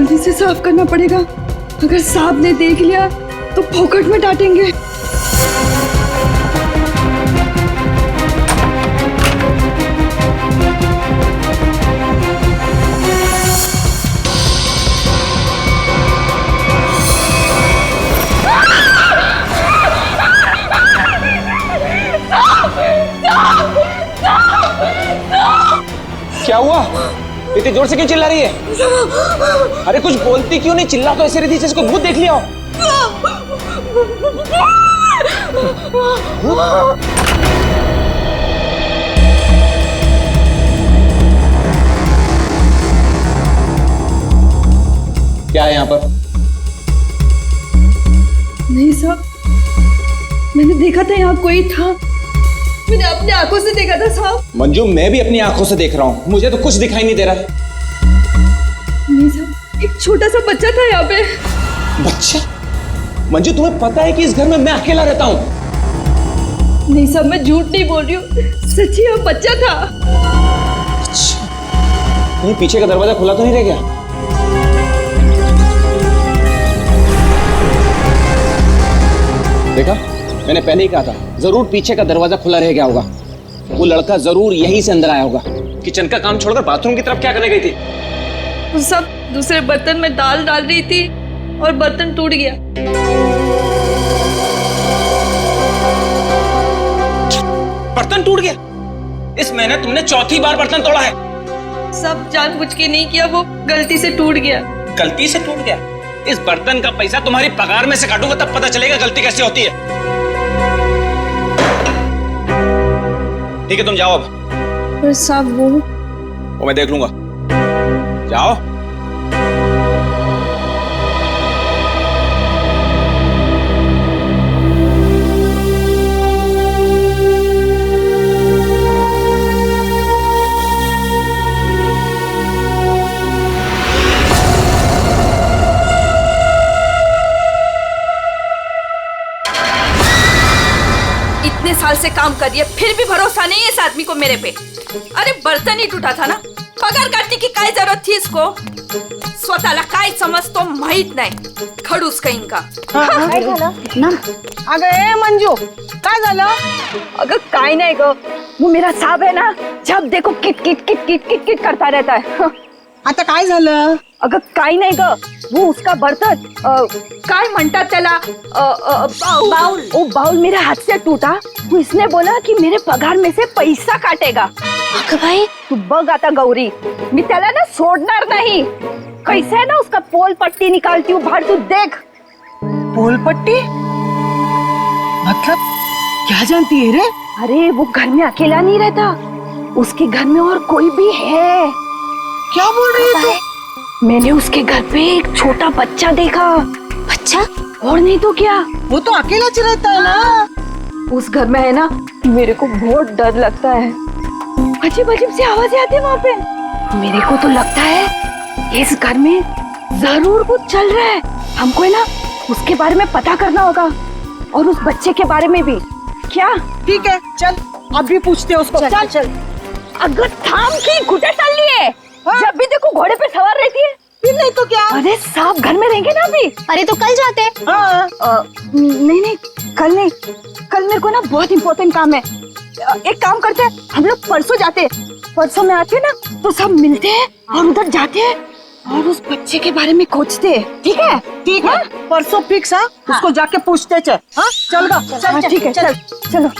जल्दी से साफ करना पड़ेगा। अगर साहब ने देख लिया तो फोकट में डांटेंगे। क्या हुआ? इतनी जोर से क्यों चिल्ला रही है? अरे कुछ बोलती क्यों नहीं? चिल्ला तो ऐसे रही थी जैसे कोई भूत देख लिया हो। क्या है यहाँ पर? नहीं साहब, मैंने देखा था यहाँ कोई था। मैंने अपनी आंखों से देखा था साहब। मंजू, मैं भी अपनी आंखों से देख रहा हूँ, मुझे तो कुछ दिखाई नहीं दे रहा है। नहीं साहब, एक छोटा सा बच्चा था यहाँ पे। बच्चा? मंजू, तुम्हें पता है कि इस घर में मैं अकेला रहता हूँ? नहीं साहब, मैं झूठ नहीं बोल रही हूँ, सच्ची यहाँ बच्चा था। अच्छा, कहीं पीछे का दरवाजा खुला तो नहीं रह गया? देखा, मैंने पहले ही कहा था, जरूर पीछे का दरवाजा खुला रह गया होगा। वो लड़का जरूर यहीं से अंदर आया होगा। किचन का काम छोड़कर बाथरूम की तरफ क्या करने गई थी? वो सब दूसरे बर्तन में दाल डाल रही थी और बर्तन टूट गया। बर्तन टूट गया? इस महीने तुमने चौथी बार बर्तन तोड़ा है। सब जानबूझ के नहीं किया, वो गलती से टूट गया। गलती से टूट गया? इस बर्तन का पैसा तुम्हारी पगार में से काटूंगा, तब पता चलेगा गलती कैसे होती है। ठीक है, तुम जाओ अब। पर साहब वो मैं देख लूंगा। जाओ। इतने साल से काम कर रही है, फिर भी भरोसा नहीं है इस आदमी को मेरे पे। अरे बर्तन ही टूटा था ना, पगार काटने की काय जरूरत थी इसको? स्वतःला काय समजतो माहित नाही, खडूस कहीं का। काय झालं ना? अगं ए मंजू, काय झालं? अगर काय नहीं गो, वो मेरा साहब है ना, जब देखो kit kit kit kit kit kit करता रहता है। आता काय झालं? अगर काय नहीं ग, वो उसका बर्तन काय म्हणतात त्याला, बाउल, वो बाउल मेरे हाथ से टूटा। तो इसने बोला कि मेरे पगार में से पैसा काटेगा। अगं भाई, तू बघ आता गौरी, मी त्याला ना सोडणार नहीं। कैसे है ना उसका पोल पट्टी निकालती हूँ बाहर, तू देख। पोल पट्टी? मतलब क्या जानती है रे? अरे वो घर में अकेला नहीं रहता, उसके घर में और कोई भी है। क्या बोल रही है तू? मैंने उसके घर पे एक छोटा बच्चा देखा। बच्चा? और नहीं तो क्या, वो तो अकेला रहता है ना। उस घर में है ना, मेरे को बहुत डर लगता है। अजीब अजीब सी आवाजें आती है वहाँ पे। मेरे को तो लगता है इस घर में जरूर कुछ चल रहा है। हमको है ना उसके बारे में पता करना होगा, और उस बच्चे के बारे में भी। क्या? ठीक है, चल अभी पूछते हैं उसको। चल चल। अगर थाम की घुटे चल लिए, जब भी देखो घोड़े पे सवार रहती है। फिर नहीं तो क्या? अरे साहब घर में रहेंगे ना अभी। अरे तो कल जाते हैं। नहीं नहीं, कल नहीं, कल मेरे को ना बहुत इम्पोर्टेंट काम है। एक काम करते हैं, हम लोग परसों जाते हैं। परसों में आते हैं ना तो सब मिलते हैं और उधर जाते हैं और उस बच्चे के बारे में खोजते हैं। ठीक है? ठीक है, परसों फिक्स है। उसको जाके पूछते चल। हाँ चल गा, चल ठीक है, चल चलो।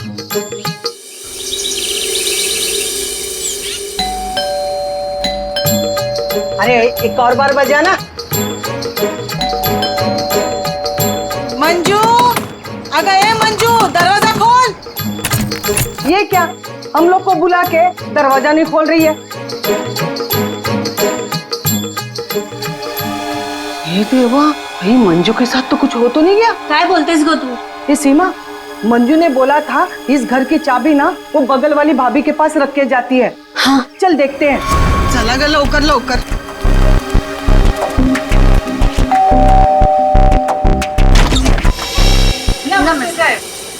अरे एक और बार बजाना। मंजू, अगर ए मंजू, दरवाजा खोल। ये क्या, हम लोग को बुला के दरवाजा नहीं खोल रही है? ये देवा, भाई मंजू के साथ तो कुछ हो तो नहीं गया? काय बोलतेस गो तू? ये सीमा, मंजू ने बोला था इस घर की चाबी ना वो बगल वाली भाभी के पास रख के जाती है। हाँ चल देखते हैं। चला गया, लवकर लवकर।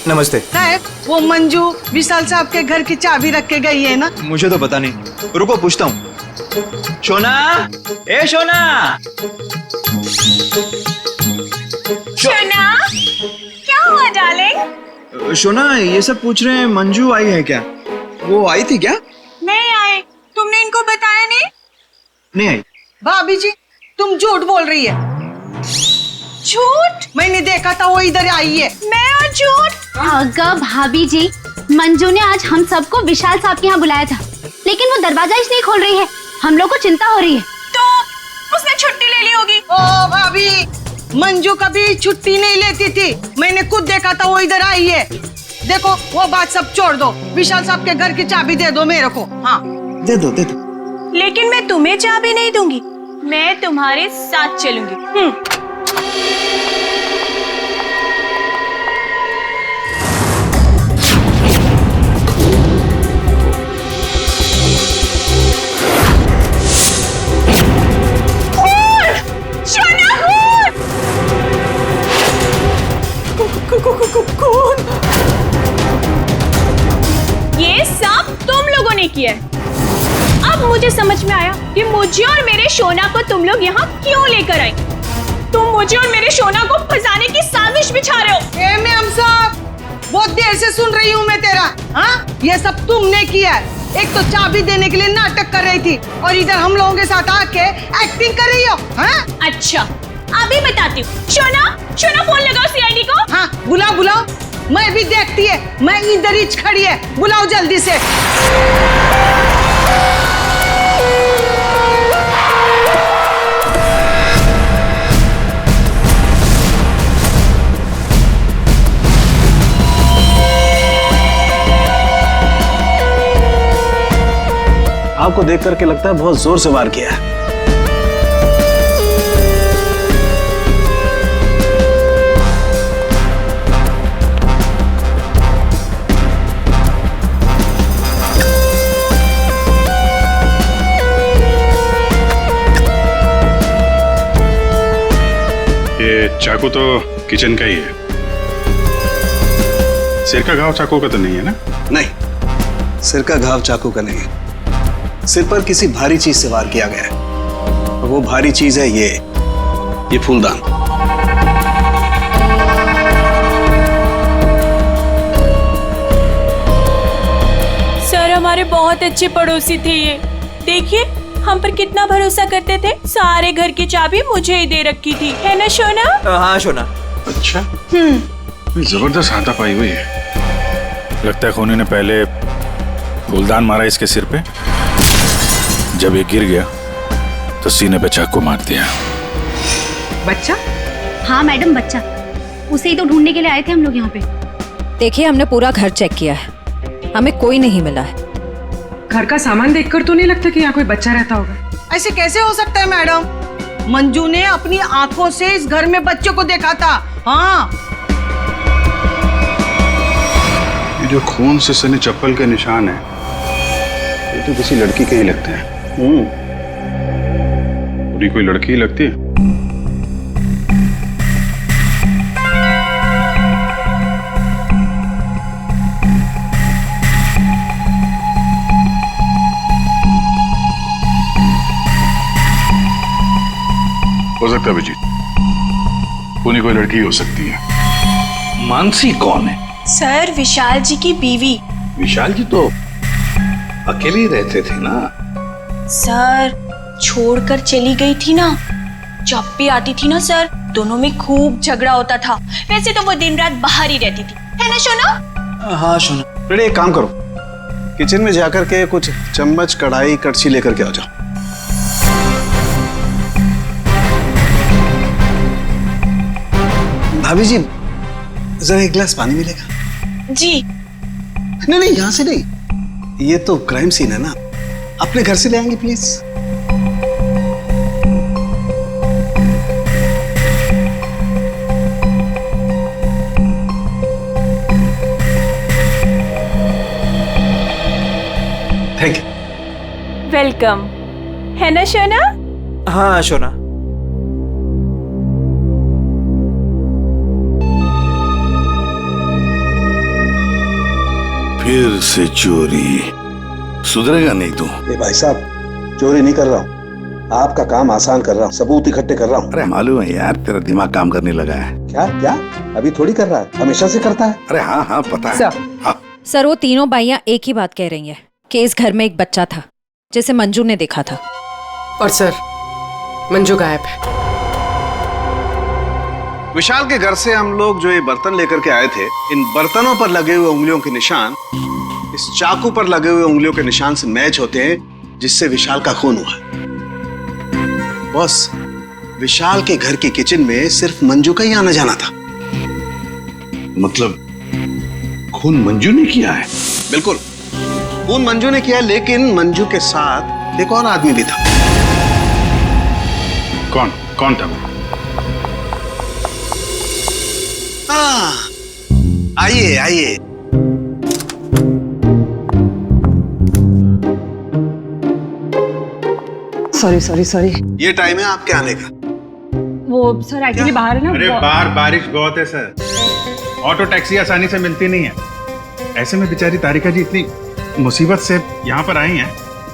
नमस्ते। साहब, वो मंजू विशाल साहब के घर की चाबी रख के गई है ना? मुझे तो पता नहीं, रुको पूछता हूँ। शोना, ए शोना। शोना, क्या हुआ डार्लिंग? शोना, ये सब पूछ रहे हैं मंजू आई है क्या? वो आई थी क्या? नहीं आए। तुमने इनको बताया नहीं? नहीं आई। भाभी जी, तुम झूठ बोल रही है। झूठ? मैंने देखा था वो इधर आई है। मैं और झूठ? अगर भाभी जी, मंजू ने आज हम सबको विशाल साहब के यहाँ बुलाया था, लेकिन वो दरवाजा इसलिए खोल रही है। हम लोग को चिंता हो रही है। तो उसने छुट्टी ले ली होगी। ओ भाभी, मंजू कभी छुट्टी नहीं लेती थी। मैंने खुद देखा था वो इधर आई है। देखो, वो बात सब छोड़ दो, विशाल साहब के घर की चाबी दे दो मेरे को। हाँ, दे दो दे दो। लेकिन मैं तुम्हें चाबी नहीं दूंगी, मैं तुम्हारे साथ चलूंगी। कौन? ये सब तुम लोगों ने किया है। अब मुझे समझ में आया कि मुझे और मेरे शोना को तुम लोग यहाँ क्यों लेकर आए। तुम मुझे और मेरे शोना को फंसाने की साजिश बिछा रहे हो। ए मैम साहब, बहुत देर से सुन रही हूँ मैं तेरा। हाँ, ये सब तुमने किया है। एक तो चाबी देने के लिए नाटक कर रही थी और इधर हम लोगों के साथ आके एक्टिंग कर रही हो। हाँ? अच्छा, अभी बताती हूँ। शोना, शोना फोन लगाओ सीआईडी को। हाँ, बुलाओ बुलाओ। मैं भी देखती है, मैं इधर ही खड़ी है। बुलाओ जल्दी से। आपको देख करके लगता है बहुत जोर से वार किया है। ये चाकू तो किचन का ही है। सिर का घाव चाकू का तो नहीं है ना? नहीं, सिर का घाव चाकू का नहीं है। सिर पर किसी भारी चीज से वार किया गया है और वो भारी चीज है ये फूलदान। सर, हमारे बहुत अच्छे पड़ोसी थे ये। देखिए, हम पर कितना भरोसा करते थे। सारे घर की चाबी मुझे ही दे रखी थी, है ना शोना? हाँ शोना। अच्छा, जबरदस्त हाथापाई हुई है। लगता है खूनी ने पहले फूलदान मारा इसके सिर पे, जब ये गिर गया तो सीने पे चाकू मार दिया। बच्चा? हाँ मैडम, बच्चा। उसे ही तो ढूंढने के लिए आए थे हम लोग यहाँ पे। देखिए, हमने पूरा घर चेक किया है, हमें कोई नहीं मिला है। घर का सामान देखकर तो नहीं लगता कि यहाँ कोई बच्चा रहता होगा। ऐसे कैसे हो सकता है मैडम? मंजू ने अपनी आंखों से इस घर में बच्चों को देखा था। हाँ, ये जो खून से सने चप्पल के निशान है, ये तो किसी लड़की के ही लगते हैं। पूरी कोई लड़की ही लगती है। हो सकता है अभिजीत, पूरी कोई लड़की हो सकती है। मानसी कौन है? सर, विशाल जी की बीवी। विशाल जी तो अकेले ही रहते थे ना? सर, छोड़कर चली गई थी ना। जब भी आती थी ना सर, दोनों में खूब झगड़ा होता था। वैसे तो वो दिन रात बाहर ही रहती थी, है ना शोना? हाँ शोना। बेटे, एक काम करो, किचन में जाकर के कुछ चम्मच, कढ़ाई, कड़छी लेकर के आ जाओ। भाभी जी, जरा एक गिलास पानी मिलेगा? जी। नहीं नहीं, यहाँ से नहीं, ये तो क्राइम सीन है ना, अपने घर से ले आएंगे प्लीज। Thank you. वेलकम, है ना शोना? हाँ शोना। फिर से चोरी। सुधरेगा नहीं तू। भाई साहब, चोरी नहीं कर रहा हूँ, आपका काम आसान कर रहा हूँ, सबूत इकट्ठे कर रहा हूँ। अरे मालूम है यार, तेरा दिमाग काम करने लगा है। क्या क्या? अभी थोड़ी कर रहा है, हमेशा से करता है। अरे हाँ हाँ पता है। हाँ। सर, वो तीनों बाइयां एक ही बात कह रही हैं कि इस घर में एक बच्चा था जिसे मंजू ने देखा था। और सर, मंजू गायब है। विशाल के घर से हम लोग जो ये बर्तन लेकर के आए थे, इन बर्तनों पर लगे हुए उंगलियों के निशान इस चाकू पर लगे हुए उंगलियों के निशान से मैच होते हैं, जिससे विशाल का खून हुआ। बॉस, विशाल के घर की किचन में सिर्फ मंजू का ही आना जाना था। मतलब खून मंजू ने किया है? बिल्कुल, खून मंजू ने किया, लेकिन मंजू के साथ एक और आदमी भी था। कौन कौन था? आइए आइए। Sorry sorry sorry. ये टाइम है आपके आने का। वो सर एक्चुअली बाहर है ना। अरे बाहर बारिश बहुत है सर, ऑटो टैक्सी आसानी से मिलती नहीं है। ऐसे में बेचारी तारिका जी इतनी मुसीबत से यहाँ पर आई हैं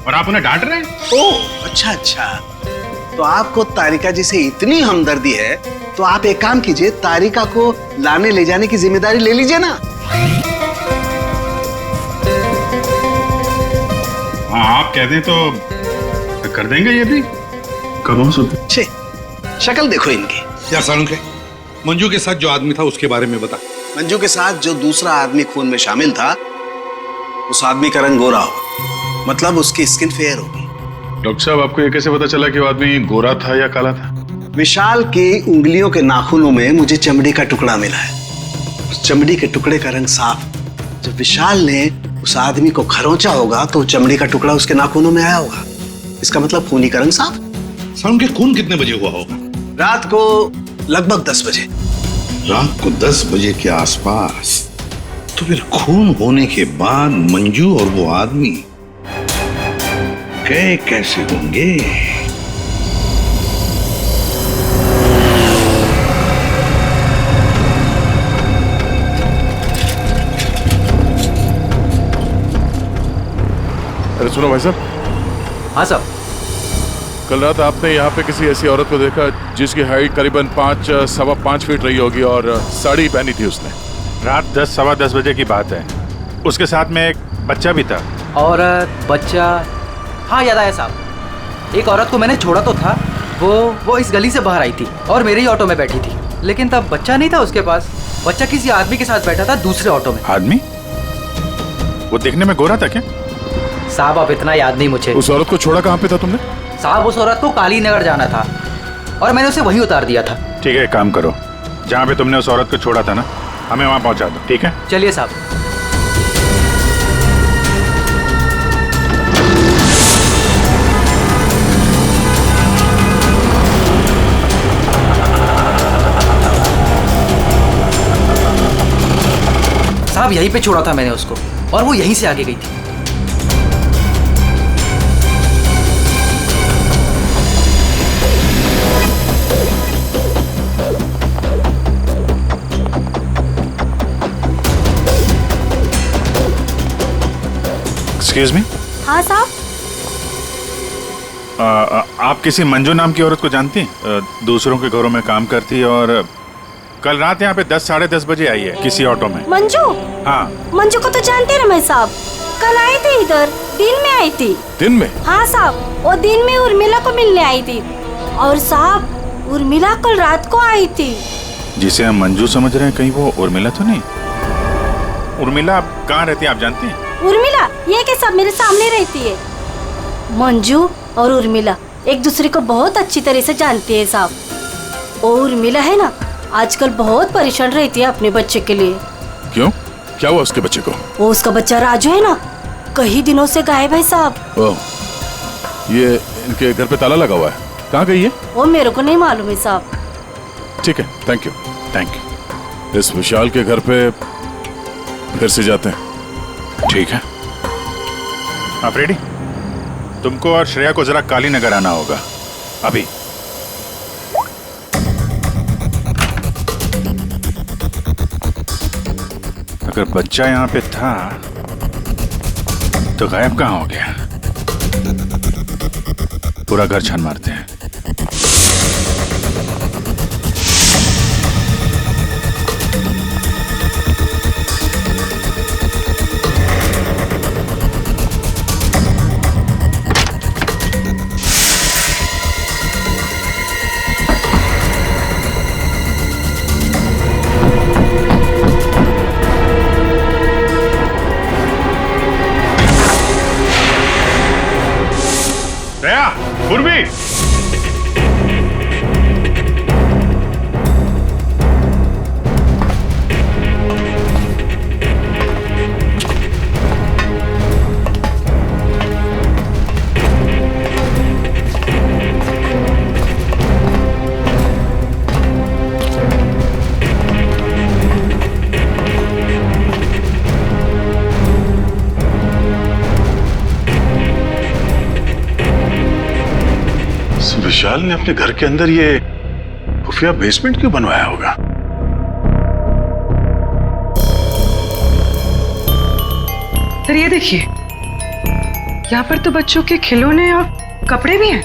और आप उन्हें डांट रहे हैं। ओह अच्छा अच्छा, तो आपको तारिका जी से इतनी हमदर्दी है तो आप एक काम कीजिए, तारिका को लाने ले जाने की जिम्मेदारी ले लीजिए ना। हाँ आप कह दें तो कर देंगे ये भी। कब हो सकते? छे, शक्ल देखो इनकी। क्या सारुण के मंजू के साथ जो आदमी था उसके बारे में बता। मंजू के साथ जो दूसरा आदमी खून में शामिल था, उस आदमी का रंग गोरा होगा, मतलब उसकी स्किन फेयर होगी। डॉक्टर साहब, आपको ये कैसे पता चला कि वो आदमी गोरा था या काला था? विशाल की उंगलियों के नाखूनों में मुझे चमड़ी का टुकड़ा मिला है। उस चमड़ी के टुकड़े का रंग साफ। जब विशाल ने उस आदमी को खरोंचा होगा तो चमड़ी का टुकड़ा उसके नाखूनों में आया होगा। इसका मतलब खूनी का रंग साफ। सारुण के खून कितने बजे हुआ होगा? रात को लगभग 10 बजे। रात को 10 बजे के आसपास। तो फिर खून होने के बाद मंजू और वो आदमी गए कैसे होंगे? अरे सुनो भाई साहब। हाँ साहब। कल रात आपने यहाँ पे किसी ऐसी औरत को देखा जिसकी हाइट करीबन 5-5.25 फीट रही होगी और साड़ी पहनी थी उसने। रात 10-10:15 बजे की बात है। उसके साथ में एक बच्चा भी था। औरत बच्चा, हाँ याद आया साहब। एक औरत को मैंने छोड़ा तो था, वो इस गली से बाहर आई थी और मेरे ही ऑटो में बैठी थी, लेकिन तब बच्चा नहीं था उसके पास। बच्चा किसी आदमी के साथ बैठा था दूसरे ऑटो में। आदमी? वो देखने में गोरा था क्या? साहब अब इतना याद नहीं मुझे। उस औरत को छोड़ा कहाँ पे था तुमने? साहब उस औरत को काली नगर जाना था और मैंने उसे वहीं उतार दिया था। ठीक है, काम करो, जहाँ पे तुमने उस औरत को छोड़ा था ना, हमें वहाँ पहुँचा दो। ठीक है, चलिए साहब। साहब यहीं पे छोड़ा था मैंने उसको और वो यहीं से आगे गई थी। Excuse me. हाँ साहब। आप किसी मंजू नाम की औरत को जानती हैं? दूसरों के घरों में काम करती है और कल रात यहाँ पे 10-10:30 बजे आई है किसी ऑटो में। मंजू? हाँ। मंजू को तो जानते रमेश साहब, कल आई थी इधर, दिन में आई थी। दिन में? हाँ साहब, वो दिन में उर्मिला को मिलने आई थी। और साहब उर्मिला कल रात को आई थी। जिसे हम मंजू समझ रहे हैं, कहीं वो उर्मिला तो नहीं? उर्मिला कहाँ रहती है आप जानती हैं? उर्मिला ये के सब मेरे सामने रहती है। मंजू और उर्मिला एक दूसरे को बहुत अच्छी तरह से जानती है साहब। वो उर्मिला है ना, आजकल बहुत परेशान रहती है अपने बच्चे के लिए। क्यों? क्या हुआ उसके बच्चे को? वो उसका बच्चा राजू है ना, कई दिनों से गायब है साहब। ओह, ये इनके घर पे ताला लगा हुआ है। कहाँ गई है? वो मेरे को नहीं मालूम है साहब। ठीक है, थैंक यू। इस विशाल के घर पे फिर से जाते हैं। ठीक है, आप रेडी? तुमको और श्रेया को जरा काली नगर आना होगा अभी। अगर बच्चा यहाँ पे था तो गायब कहाँ हो गया? पूरा घर छान मारते हैं। दया, पूर्वी, विशाल ने अपने घर के अंदर ये खुफिया बेसमेंट क्यों बनवाया होगा? सर ये देखिए, यहाँ पर तो बच्चों के खिलौने और कपड़े भी हैं।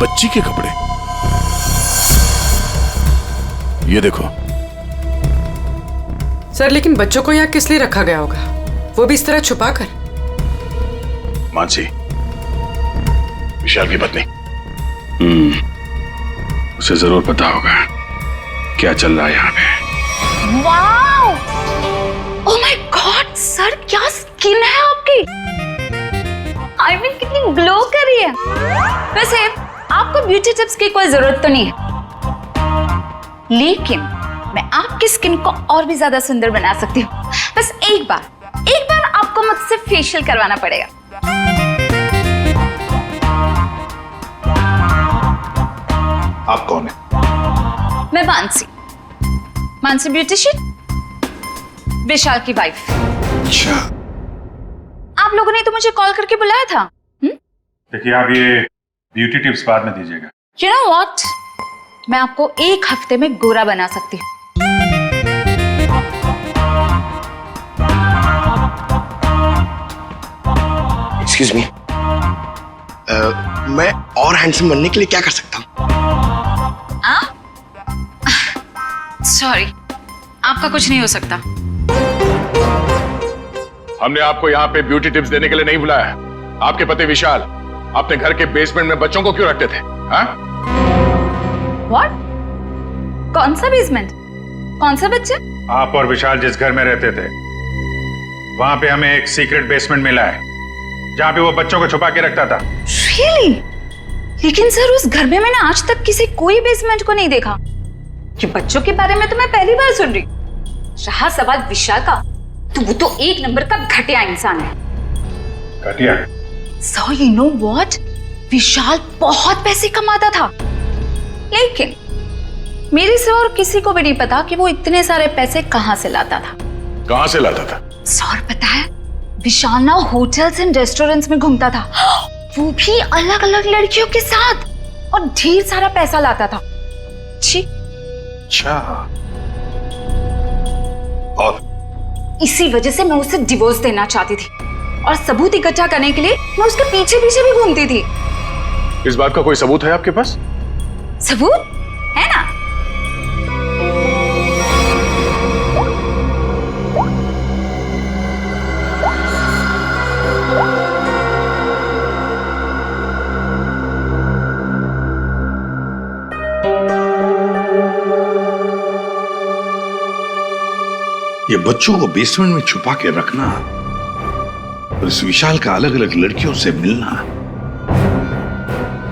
बच्ची के कपड़े? ये देखो। सर लेकिन बच्चों को यहाँ किस लिए रखा गया होगा, वो भी इस तरह छुपा कर? मानसी, विशाल की पत्नी, उसे जरूर पता होगा क्या चल रहा है यहाँ पे। Wow! Oh my God sir, क्या स्किन है आपकी! आई मीन कितनी ग्लो कर रही है। वैसे आपको ब्यूटी टिप्स की कोई जरूरत तो नहीं है, लेकिन मैं आपकी स्किन को और भी ज्यादा सुंदर बना सकती हूँ। बस एक बार आपको मुझसे फेशियल करवाना पड़ेगा। आप कौन है? मैं मानसी ब्यूटिशियन, विशाल की वाइफ। अच्छा। आप लोगों ने तो मुझे कॉल करके बुलाया था। देखिए, आप ये ब्यूटी टिप्स बाद में दीजिएगा। You know what? मैं आपको 1 हफ्ते में गोरा बना सकती हूँ। Excuse me. मैं और हैंडसम बनने के लिए क्या कर सकता हूँ? सॉरी, आपका कुछ नहीं हो सकता। हमने आपको यहाँ पे ब्यूटी टिप्स देने के लिए नहीं बुलाया। आपके पति विशाल अपने घर के बेसमेंट में बच्चों को क्यों रखते थे? हाँ? What? कौन सा बेसमेंट? कौन सा बच्चा? आप और विशाल जिस घर में रहते थे, वहां पे हमें एक सीक्रेट बेसमेंट मिला है, जहाँ पे वो बच्चों को छुपा के रखता था। Really? लेकिन सर उस घर में मैंने आज तक किसी कोई बेसमेंट को नहीं देखा। कि बच्चों के बारे में तो मैं पहली बार सुन रही। रहा सवाल विशाल का, तो वो तो 1 नंबर का घटिया इंसान है। घटिया? So you know what? विशाल बहुत पैसे कमाता था, लेकिन मेरे से और किसी को भी नहीं पता कि वो इतने सारे पैसे कहाँ से लाता था। कहाँ से लाता था? सर पता है, विशाल ना होटल्स एंड रेस्टोरेंट्स में घूमता था, वो भी अलग अलग लड़कियों के साथ, और ढेर सारा पैसा लाता था। छी। अच्छा। और इसी वजह से मैं उसे डिवोर्स देना चाहती थी, और सबूत इकट्ठा करने के लिए मैं उसके पीछे पीछे भी घूमती थी। इस बात का कोई सबूत है आपके पास? सबूत है ना? ये बच्चों को बेसमेंट में छुपा के रखना और इस विशाल का अलग अलग लड़कियों से मिलना,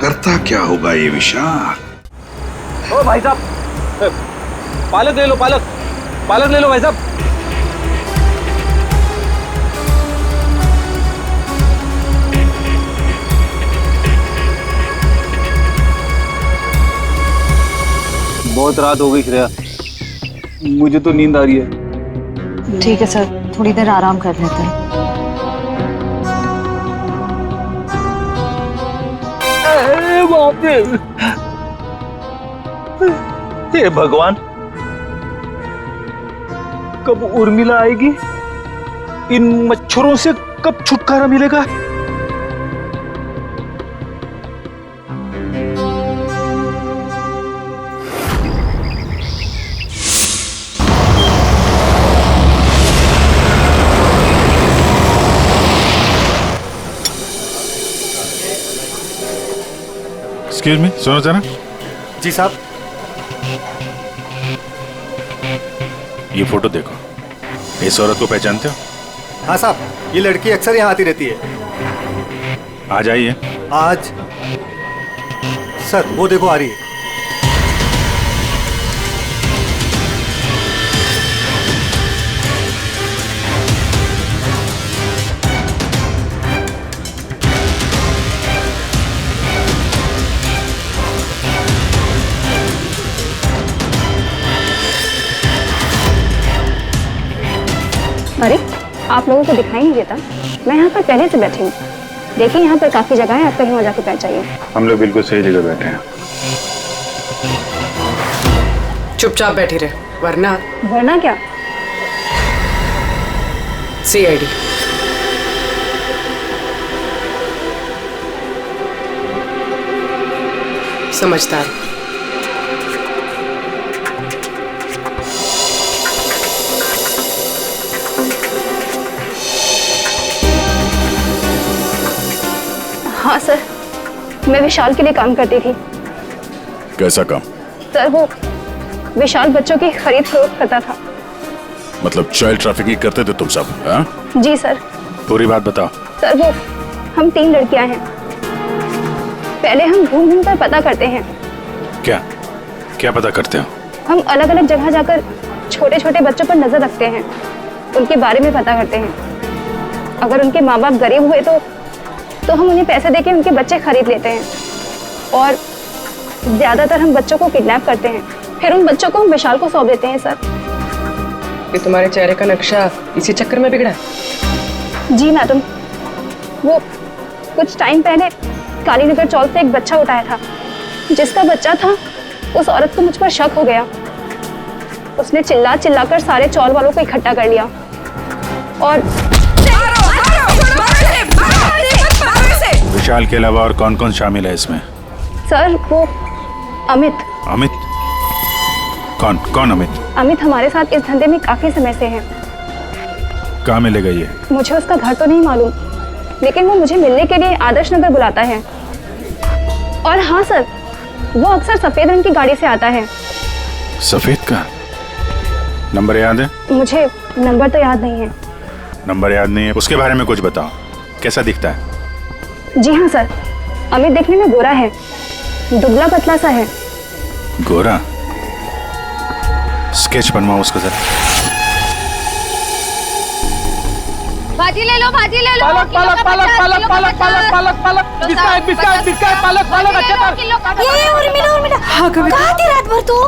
करता क्या होगा ये विशाल? ओ भाई साहब, पालक ले लो, पालक ले लो भाई साहब। बहुत रात हो गई श्रेया, मुझे तो नींद आ रही है। ठीक है सर, थोड़ी देर आराम कर लेते हैं। बाप रे, हे भगवान, कब उर्मिला आएगी? इन मच्छरों से कब छुटकारा मिलेगा? एक्सक्यूज मी, सुनो जरा। जी साहब। ये फोटो देखो, इस औरत को पहचानते हो? हाँ साहब, ये लड़की अक्सर यहाँ आती रहती है। आज आई है? आज सर वो देखो आ रही है। अरे आप लोगों को दिखाई नहीं देता? मैं यहाँ पर पहले से बैठी हूँ। देखिए यहाँ पर काफी जगह है, आप कहीं और जाके बैठ जाइए। हम लोग बिल्कुल सही जगह बैठे हैं। चुपचाप बैठी रहे, वरना वरना क्या? सीआईडी। समझदार। हाँ सर, मैं विशाल के लिए काम करती थी। कैसा काम? सर वो विशाल बच्चों की खरीद फरोख्त करता था। मतलब चाइल्ड ट्रैफिकिंग करते थे तुम सब? हाँ? जी सर। पूरी बात बताओ। सर वो हम 3 लड़कियां हैं। पहले हम घूम घूम कर पता करते हैं। क्या क्या पता करते हो? हम अलग अलग जगह जाकर छोटे छोटे बच्चों पर नजर रखते हैं, उनके बारे में पता करते हैं। अगर उनके माँ बाप गरीब हुए तो हम उन्हें पैसे देके उनके बच्चे खरीद लेते हैं, और ज्यादातर हम बच्चों को किडनैप करते हैं, फिर उन बच्चों को हम विशाल को सौंप देते हैं। सर ये तुम्हारे चेहरे का नक्शा इसी चक्कर में बिगड़ा? जी मैडम, वो कुछ टाइम पहले कालीनगर चौक से एक बच्चा उठाया था। जिसका बच्चा था उस औरत को मुझ पर शक हो गया। उसने चिल्ला चिल्लाकर सारे चौल वालों को इकट्ठा कर लिया और विशाल के अलावा और कौन कौन शामिल है इसमें? सर वो अमित। अमित? कौन कौन अमित? अमित हमारे साथ इस धंधे में काफी समय से है। कहाँ मिलेगा ये? मुझे उसका घर तो नहीं मालूम, लेकिन वो मुझे मिलने के लिए आदर्श नगर बुलाता है। और हाँ सर, वो अक्सर सफेद रंग की गाड़ी से आता है। सफेद का नंबर याद है? मुझे नंबर तो याद नहीं है। नंबर याद नहीं है? उसके बारे में कुछ बताओ, कैसा दिखता है? जी हाँ सर, अमित देखने में गोरा है, दुबला पतला सा है। गोरा? स्केच बनवाओ उसका जरा। भाजी ले लो, भाजी ले लो। पालक पालक पालक पालक पालक पालक पालक पालक बिस्किट बिस्किट बिस्किट पालक पालक अच्छा था। ये उर्मिला हाँ कविता, कहाँ थी रात भर तू?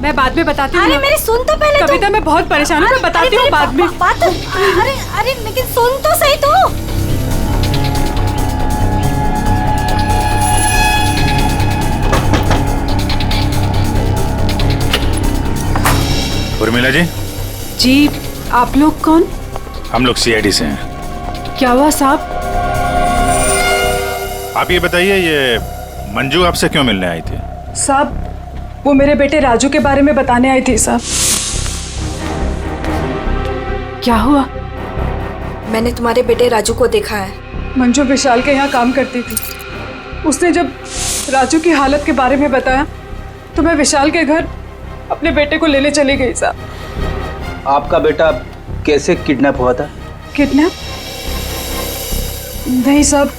मैं बाद में बताती हूँ। अरे मेरी सुन तो पहले। कविता मैं बहुत परेशान हूँ, मैं बताती हूँ बाद में। बात अरे अरे लेकिन सुन तो सही तू। उर्मिला जी। जी आप लोग कौन? हम लोग सीआईडी से हैं। क्या हुआ साहब? आप ये बताइए, ये मंजू आपसे क्यों मिलने आई थी? साहब वो मेरे बेटे राजू के बारे में बताने आई थी साहब। क्या हुआ? मैंने तुम्हारे बेटे राजू को देखा है। मंजू विशाल के यहाँ काम करती थी। उसने जब राजू की हालत के बारे में बताया तो मैं विशाल के घर अपने बेटे को लेने चली गई साहब। आपका बेटा कैसे किडनैप हुआ था? किडनैप? नहीं साहब,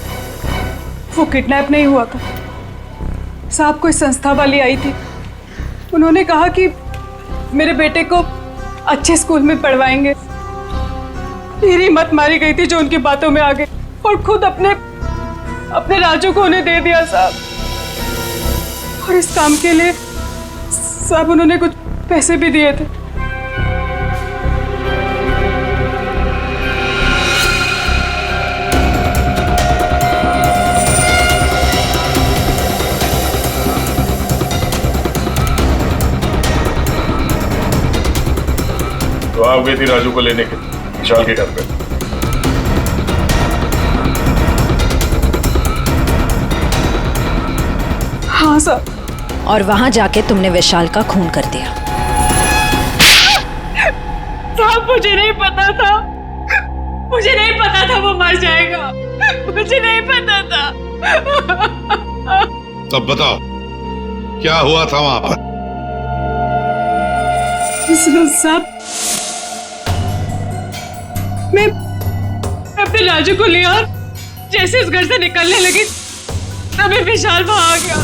वो किडनैप नहीं हुआ था साहब। कोई संस्था वाली आई थी, उन्होंने कहा कि मेरे बेटे को अच्छे स्कूल में पढ़वाएंगे। मेरी हिम्मत मारी गई थी जो उनकी बातों में आ गई, और खुद अपने राजू को उन्हें दे दिया साहब। और इस काम के लिए साहब उन्होंने कुछ पैसे भी दिए थे। तो आप गई थी राजू को लेने के विशाल के घर पे। हाँ सर। और वहां जाके तुमने विशाल का खून कर दिया। साहब मुझे नहीं पता था, मुझे नहीं पता था वो मर जाएगा, मुझे नहीं पता था। तब बताओ क्या हुआ था वहां पर? साहब मैं अपने राजू को लिया और जैसे इस घर से निकलने लगी तभी विशाल वहां आ गया।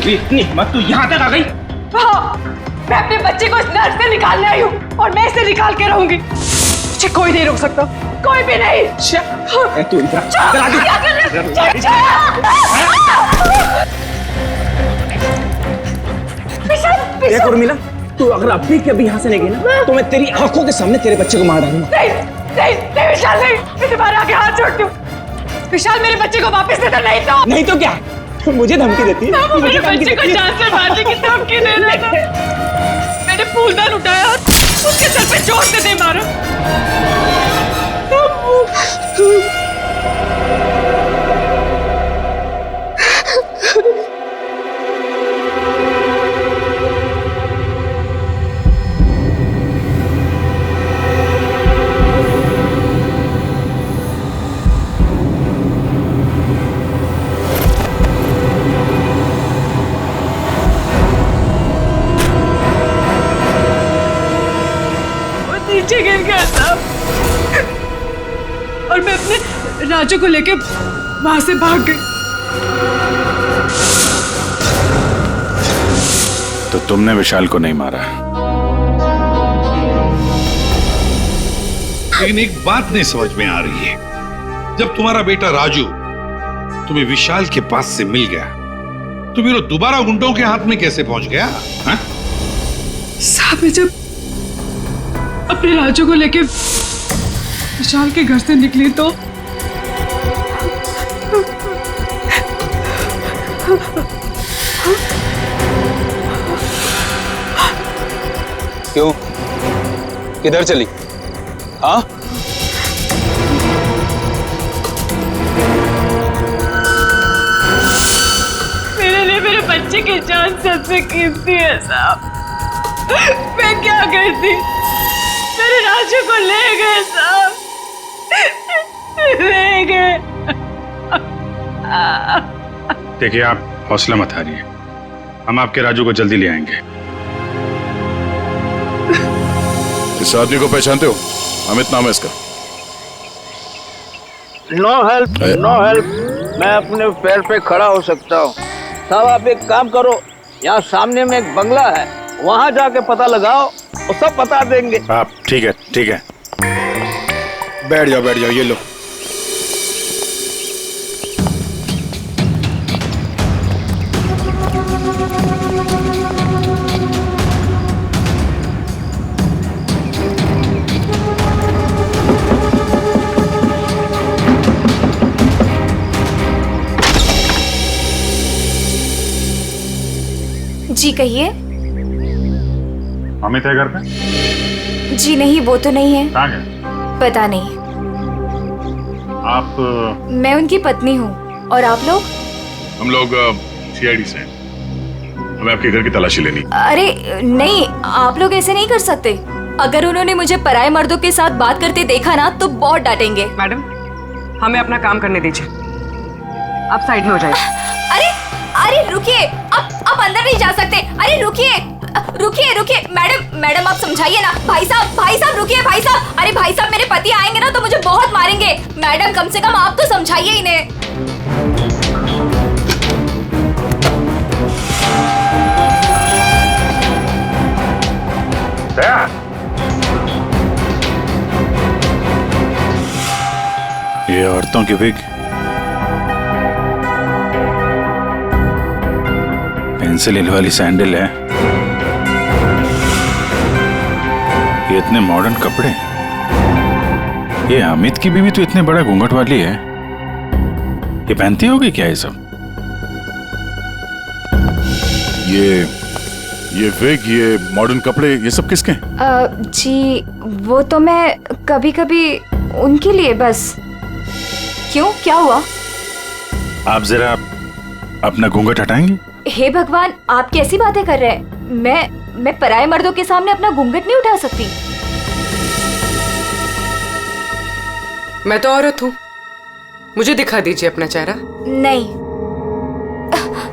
इतनी हिम्मत तू यहाँ तक आ गई? हाँ, मैं अपने बच्चे को इस नर्क से निकालने आई हूँ और मैं इसे निकाल के रहूंगी। मुझे कोई नहीं रोक सकता, कोई भी नहीं। तू इधर देख उर्मिला, तू अगर अभी के अभी यहाँ से नहीं गई ना तो मैं तेरी आंखों के सामने तेरे बच्चे को मार डालूंगा। नहीं नहीं नहीं विशाल नहीं, मैं तुम्हारे आगे हाथ जोड़ती हूँ। विशाल मेरे बच्चे को वापस दे दो, नहीं तो क्या? मुझे धमकी देती है? वो मेरे बच्चे को जान से मारने की धमकी दे रहा था। मैंने फूलदान उठाया और उसके सर पे जोर से दे मारा। नीचे गिर गया था और मैं अपने राजू को लेके वहां से भाग गई। तो तुमने विशाल को नहीं मारा? लेकिन एक बात नहीं समझ में आ रही है, जब तुम्हारा बेटा राजू तुम्हें विशाल के पास से मिल गया तो फिर वो दोबारा गुंडों के हाथ में कैसे पहुंच गया? साहब जब अपने राजू को लेके विशाल के घर से निकली तो क्यों? किधर चली? हाँ? मेरे लिए मेरे बच्चे की जान सबसे कीमती है साहब। मैं क्या करती? मेरे राजू को ले गए साहब, ले गए। देखिए आप हौसला मत हारिए, हम आपके राजू को जल्दी ले आएंगे। इस आदमी को पहचानते हो? अमित नाम है इसका। No help, no help. मैं अपने पैर पे खड़ा हो सकता हूँ। साहब आप एक काम करो, यहाँ सामने में एक बंगला है, वहाँ जाके पता लगाओ, वो सब बता देंगे। आप ठीक है बैठ जाओ ये लो। जी कहिए। अमित है घर पे? जी नहीं, वो तो नहीं है। कहाँ गए? पता नहीं। आप? मैं उनकी पत्नी हूँ। और आप लोग? हम लोग सीआईडी से हैं। हमें आपके घर की तलाशी लेनी। अरे नहीं, आप लोग ऐसे नहीं कर सकते। अगर उन्होंने मुझे पराये मर्दों के साथ बात करते देखा ना तो बहुत डांटेंगे। मैडम, हमें अपना काम करने दीजिए, आप साइड में हो जाइए। अरे अरे रुकिए, आप अंदर नहीं जा सकते। अरे रुकिए रुकिए रुकिए, मैडम आप समझाइए ना। भाई साहब रुकिए भाई साहब। अरे भाई साहब, मेरे पति आएंगे ना तो मुझे बहुत मारेंगे। मैडम कम से कम आप तो समझाइए इन्हें। ये औरतों की विग, पेंसिल हिल वाली सैंडल है, ये इतने मॉडर्न कपड़े। ये अमित की बीवी तो इतने बड़ा घूंघट वाली है, ये पहनती होगी क्या ये सब? ये विग, ये मॉडर्न कपड़े, ये सब किसके हैं? जी वो तो मैं कभी कभी उनके लिए बस। क्यों, क्या हुआ? आप जरा अपना घूंघट हटाएंगे? हे भगवान, आप कैसी बातें कर रहे हैं? मैं पराये मर्दों के सामने अपना घूंघट नहीं उठा सकती। मैं तो औरत हूँ, मुझे दिखा दीजिए अपना चेहरा। नहीं।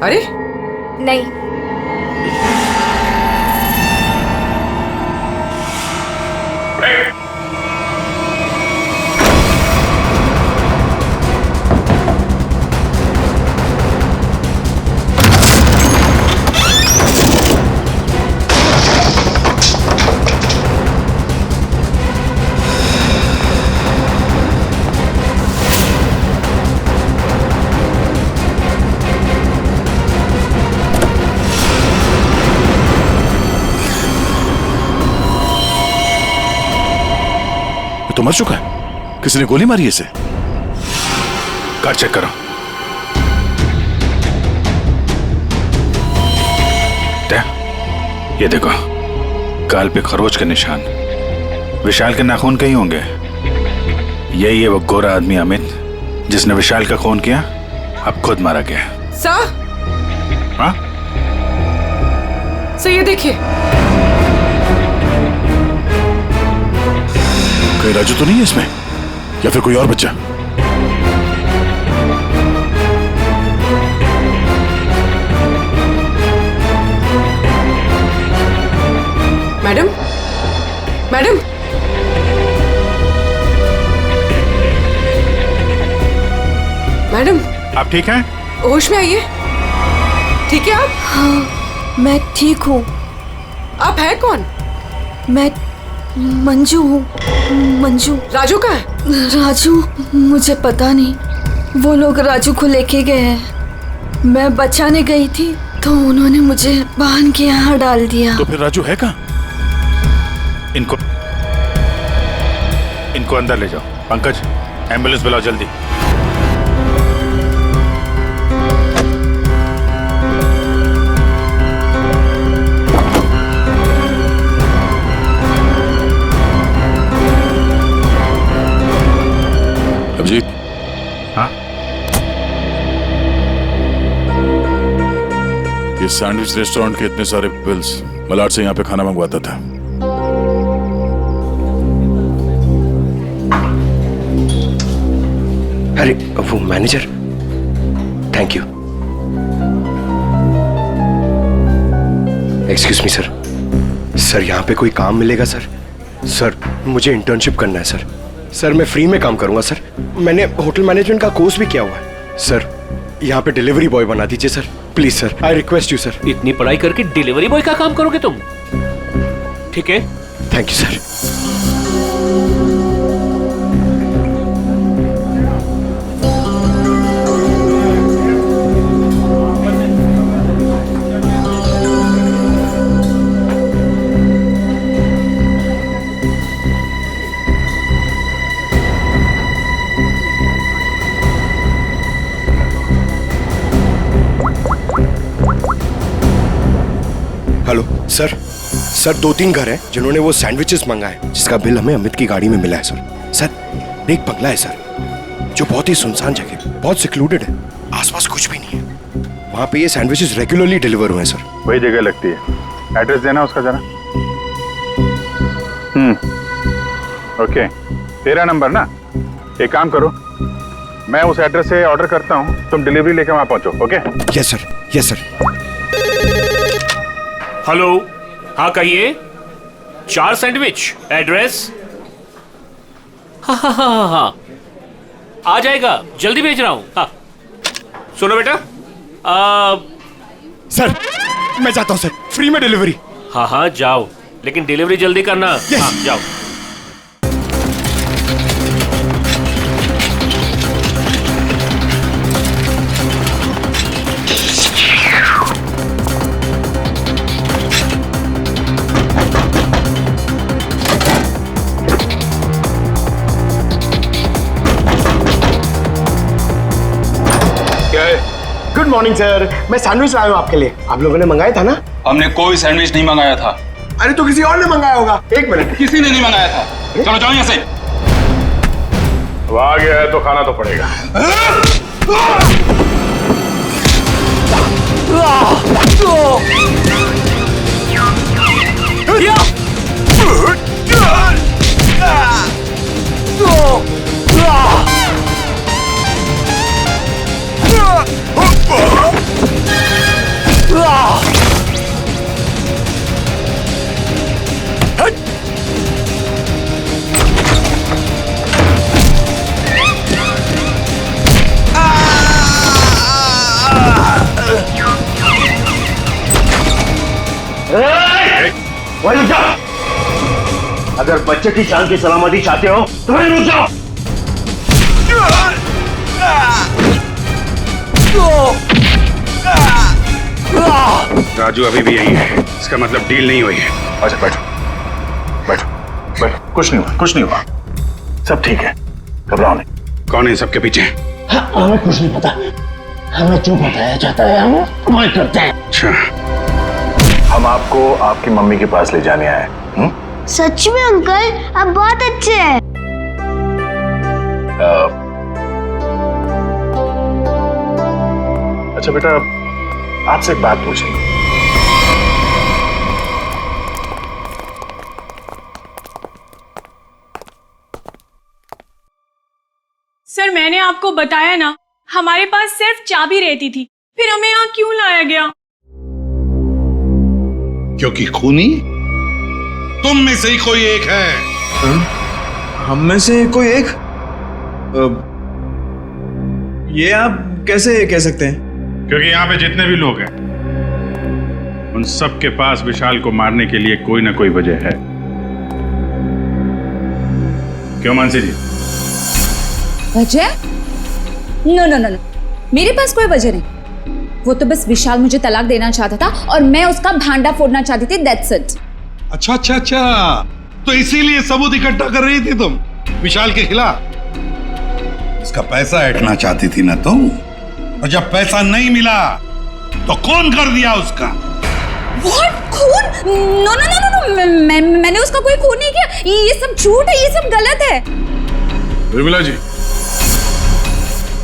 अरे नहीं। तो मर चुका है, किसी ने गोली मारी इसे। कार चेक करो। ये देखो, गाल पे खरोच के निशान, विशाल के नाखून कहीं होंगे। यही है वो गोरा आदमी अमित जिसने विशाल का खून किया, अब खुद मारा गया। सर, हाँ? सर ये देखिए। कहीं राजू तो नहीं है इसमें, या फिर कोई और बच्चा? मैडम, मैडम, मैडम, आप ठीक हैं? होश में आइए। ठीक है आप? हाँ, मैं ठीक हूँ। आप है कौन? मैं मंजू हूँ। मंजू। राजू कहाँ है? राजू, मुझे पता नहीं, वो लोग राजू को लेके गए हैं। मैं बचाने गई थी तो उन्होंने मुझे बांध के यहाँ डाल दिया। तो फिर राजू है कहाँ? इनको अंदर ले जाओ। पंकज, एम्बुलेंस बुलाओ जल्दी। अभिजीत। हाँ? ये सैंडविच रेस्टोरेंट के इतने सारे बिल्स मलाड से यहाँ पे खाना मंगवाता था। अरे वो manager, thank you. Excuse me sir, sir यहाँ पे कोई काम मिलेगा सर? सर मुझे इंटर्नशिप करना है सर। सर मैं फ्री में काम करूंगा सर, मैंने होटल मैनेजमेंट का कोर्स भी किया हुआ है सर। यहाँ पे डिलीवरी बॉय बना दीजिए sir, please sir, I request you sir. इतनी पढ़ाई करके डिलीवरी बॉय का काम करोगे तुम? ठीक है, thank you sir. Hello sir, sir 2-3 घर हैं जिन्होंने वो सैंडविचेस मंगाए, जिसका बिल हमें अमित की गाड़ी में मिला है सर। सर एक बंगला है सर, जो बहुत ही सुनसान जगह, बहुत सिक्लूडेड है, आसपास कुछ भी नहीं है। वहाँ पे ये सैंडविचेस रेगुलरली डिलीवर हुए हैं सर। वही जगह लगती है, एड्रेस देना उसका जरा। ओके, 13 नंबर ना? एक काम करो, मैं उस एड्रेस से ऑर्डर करता हूँ, तुम डिलीवरी लेकर वहाँ पहुँचो। Okay? Yes sir, yes sir. Hello, हाँ कहिए। 4 सैंडविच, एड्रेस? हाँ हाँ हाँ हाँ, आ जाएगा, जल्दी भेज रहा हूँ। हाँ सुनो बेटा, सर मैं जाता हूँ सर, फ्री में डिलीवरी। हाँ हाँ जाओ, लेकिन डिलीवरी जल्दी करना। yes. हाँ जाओ। Morning sir. मैं सैंडविच लाया हूँ आपके लिए। आप लोगों ने मंगाया था ना? हमने कोई सैंडविच नहीं मंगाया था। अरे तो किसी और ने मंगाया होगा। एक मिनट, किसी ने नहीं मंगाया था। चलो जाओ यहाँ से। अब आ गया है तो खाना तो पड़ेगा। वहीं रुक जाओ। अगर बच्चे की जान की सलामती चाहते हो तो वहीं रुक जाओ। राजू अभी भी यही है, इसका मतलब डील नहीं हुई है। अच्छा बैठो बैठो बैठो। कुछ नहीं हुआ, कुछ नहीं हुआ, सब ठीक है, घबराओ नहीं। कौन है सबके पीछे? हमें कुछ नहीं पता, हमें जो बताया जाता है हम वही करते हैं। अच्छा, हम आपको आपकी मम्मी के पास ले जाने आए। सच में अंकल, आप बहुत अच्छे हैं। अच्छा बेटा, आपसे एक बात पूछनी। सर मैंने आपको बताया ना, हमारे पास सिर्फ चाबी रहती थी, फिर हमें यहाँ क्यों लाया गया? क्योंकि खूनी तुम में से ही कोई एक है। हम में से कोई एक? ये आप कैसे कह सकते हैं? क्योंकि यहाँ पे जितने भी लोग हैं उन सब के पास विशाल को मारने के लिए कोई ना कोई वजह है। क्यों मानसी जी? वजह? नो नो नो नो, मेरे पास कोई वजह नहीं। वो तो बस विशाल मुझे तलाक देना चाहता था और मैं उसका भांडा फोड़ना चाहती थी, दैट्स इट। अच्छा अच्छा अच्छा, तो इसीलिए सबूत इकट्ठा कर रही थी तुम विशाल के खिलाफ। इसका पैसा ऐंठना चाहती थी ना तुम, और जब पैसा नहीं मिला तो खून कर दिया उसका। What? खून? नो नो नो नो, मैंने उसका कोई खून नहीं किया। ये सब झूठ है, ये सब गलत है। उर्मिला जी,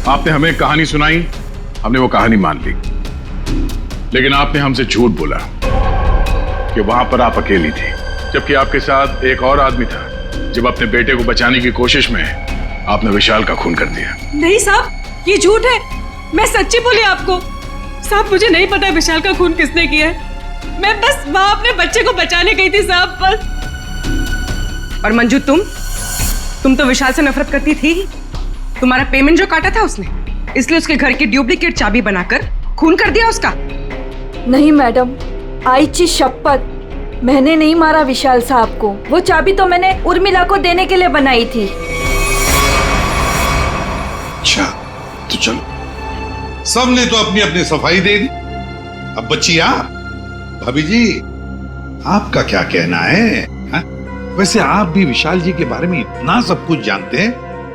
आपने हमें कहानी सुनाई, हमने वो कहानी मान ली, लेकिन आपने हमसे झूठ बोला कि वहां पर आप अकेली थी, जबकि आपके साथ एक और आदमी था। जब अपने बेटे को बचाने की कोशिश में आपने विशाल का खून कर दिया। नहीं साहब, ये झूठ है। मैं सच्ची बोली आपको। साहब मुझे नहीं पता विशाल का खून किसने किया है। मैं बस वहां अपने बच्चे को बचाने गई थी साहब, बस। और मंजू, तुम तो विशाल से नफरत करती थी। तुम्हारा पेमेंट जो काटा था उसने, इसलिए उसके घर की डुप्लीकेट चाबी बनाकर खून कर दिया उसका। नहीं मैडम, आईची शपथ, मैंने नहीं मारा विशाल साहब को। वो चाबी तो मैंने उर्मिला को देने के लिए बनाई थी। अच्छा तो चलो, सबने तो अपनी अपनी सफाई दे दी। अब बच्ची आप, भाभी जी आपका क्या कहना है? हा? वैसे आप भी विशाल जी के बारे में इतना सब कुछ जानते हैं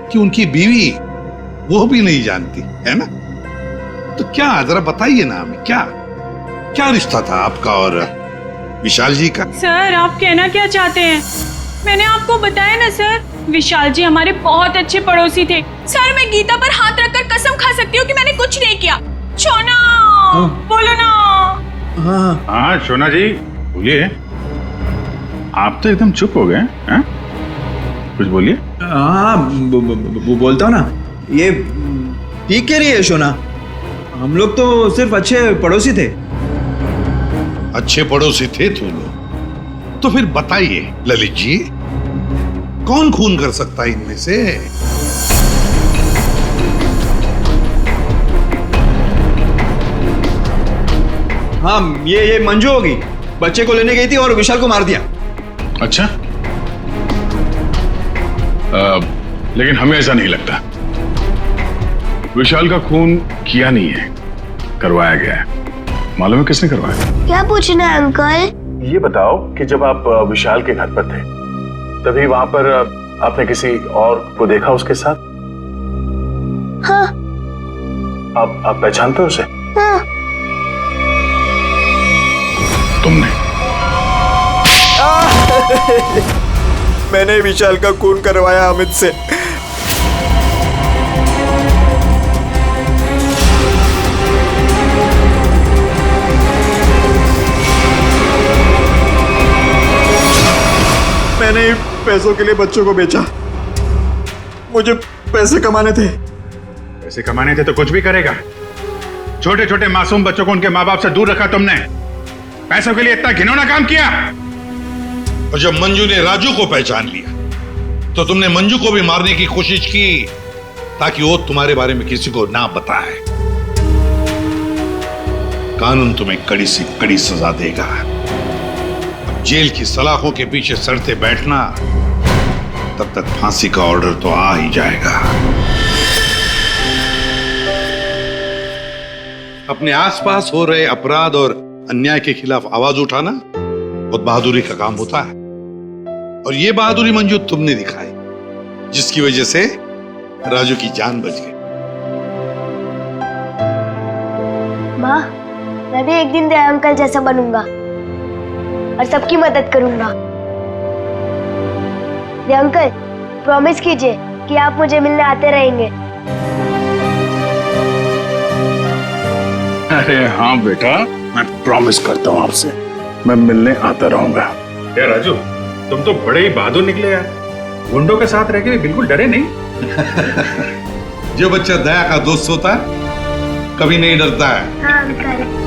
कि उनकी बीवी वो भी नहीं जानती है ना? तो क्या जरा बताइए ना हमें, क्या क्या रिश्ता था आपका और विशाल जी का? सर आप कहना क्या चाहते हैं? मैंने आपको बताया ना सर, विशाल जी हमारे बहुत अच्छे पड़ोसी थे। सर मैं गीता पर हाथ रखकर कसम खा सकती हूँ कि मैंने कुछ नहीं किया। शोना, बोलो ना। हाँ शोना जी बोलिए। आप तो एकदम चुप हो गए हैं, कुछ बोलिए। हाँ बोलता हूँ ना। ये ठीक कह रही है शोना, हम लोग तो सिर्फ अच्छे पड़ोसी थे। अच्छे पड़ोसी थे तुम लोग? तो फिर बताइए ललित जी, कौन खून कर सकता है इनमें से? हाँ ये मंजू होगी, बच्चे को लेने गई थी और विशाल को मार दिया। अच्छा, लेकिन हमें ऐसा नहीं लगता। विशाल का खून किया नहीं है, करवाया गया है। मालूम है किसने करवाया? क्या पूछना है अंकल? ये बताओ कि जब आप विशाल के घर पर थे तभी वहां पर आपने किसी और को देखा उसके साथ? हाँ। आप पहचानते हो उसे? हाँ। मैंने विशाल का खून करवाया अमित से। मैंने ही पैसों के लिए बच्चों को बेचा। मुझे पैसे कमाने थे। पैसे कमाने थे तो कुछ भी करेगा। छोटे छोटे मासूम बच्चों को उनके माँ बाप से दूर रखा तुमने। पैसों के लिए इतना घिनौना काम किया। और जब मंजू ने राजू को पहचान लिया तो तुमने मंजू को भी मारने की कोशिश की ताकि वो तुम्हारे बारे में किसी को ना बताए। कानून तुम्हें कड़ी से कड़ी सजा देगा। जेल की सलाखों के पीछे सड़ते बैठना, तब तक फांसी का ऑर्डर तो आ ही जाएगा। अपने आसपास हो रहे अपराध और अन्याय के खिलाफ आवाज उठाना बहुत बहादुरी का काम होता है। और ये बहादुरी मंजू तुमने दिखाई, जिसकी वजह से राजू की जान बच गई। माँ, मैं भी एक दिन दया अंकल जैसा बनूंगा और सबकी मदद करूंगा। दया अंकल, प्रॉमिस कीजिए कि आप मुझे मिलने आते रहेंगे। अरे हाँ बेटा, मैं प्रॉमिस करता हूँ आपसे, मैं मिलने आता रहूंगा। क्या राजू, तुम तो बड़े ही बहादुर निकले यार। गुंडों के साथ रह के बिल्कुल डरे नहीं। जो बच्चा दया का दोस्त होता है कभी नहीं डरता है। हाँ अंकल।